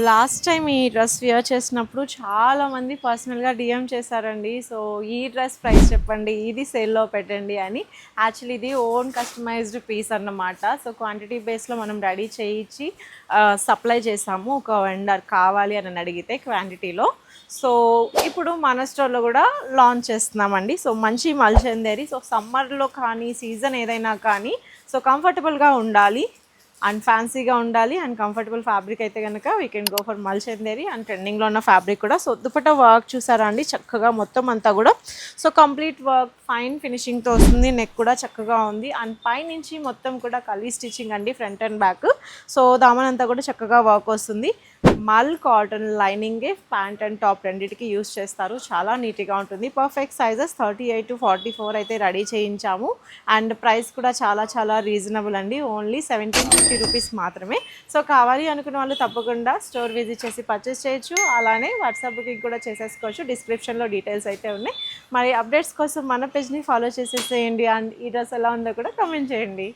Last time ఈ dress we're చేసినప్పుడు చాలామంది పర్సనల్గా డిఎం చేశారండి. సో ఈ డ్రెస్ ప్రైస్ చెప్పండి, ఇది సేల్లో పెట్టండి అని. యాక్చువల్లీ ఇది ఓన్ కస్టమైజ్డ్ పీస్ అన్నమాట. సో క్వాంటిటీ బేస్లో మనం రెడీ చేయించి సప్లై చేసాము ఒక వెండర్ కావాలి అని అడిగితే క్వాంటిటీలో. సో ఇప్పుడు మన స్టోర్లో కూడా లాంచ్ చేస్తున్నామండి. సో మంచి మల్చందేరి. సో సమ్మర్లో కానీ సీజన్ ఏదైనా కానీ సో కంఫర్టబుల్గా ఉండాలి అండ్ ఫ్యాన్సీగా ఉండాలి అండ్ కంఫర్టబుల్ ఫ్యాబ్రిక్ అయితే కనుక వీ కెన్ గో ఫర్ మల్చందేరి. అండ్ ట్రెండింగ్లో ఉన్న ఫ్యాబ్రిక్ కూడా. సో దుపట్టా వర్క్ చూసారా అండి, చక్కగా మొత్తం అంతా కూడా సో కంప్లీట్ వర్క్ ఫైన్ ఫినిషింగ్తో వస్తుంది. నెక్ కూడా చక్కగా ఉంది అండ్ పైనుంచి మొత్తం కూడా కలీ స్టిచ్చింగ్ అండి, front and back. So Daman అంతా కూడా చక్కగా వర్క్ వస్తుంది. మల్ కాటన్ లైనింగే ప్యాంట్ అండ్ టాప్ రెండింటికి యూస్ చేస్తారు. చాలా నీట్గా ఉంటుంది. పర్ఫెక్ట్ సైజెస్ 38 to 44 అయితే రెడీ చేయించాము. అండ్ ప్రైస్ కూడా చాలా చాలా రీజనబుల్ అండి, ఓన్లీ 1750 రూపీస్ మాత్రమే. సో కావాలి అనుకున్న వాళ్ళు తప్పకుండా స్టోర్ విజిట్ చేసి పర్చేస్ చేయొచ్చు. అలానే వాట్సాప్ బుకింగ్ కూడా చేసేసుకోవచ్చు. డిస్క్రిప్షన్లో డీటెయిల్స్ అయితే ఉన్నాయి. మరి అప్డేట్స్ కోసం మన పేజ్ని ఫాలో చేసేసేయండి. అండ్ ఈ డ్రెస్ ఎలా ఉందో కూడా కామెంట్ చేయండి.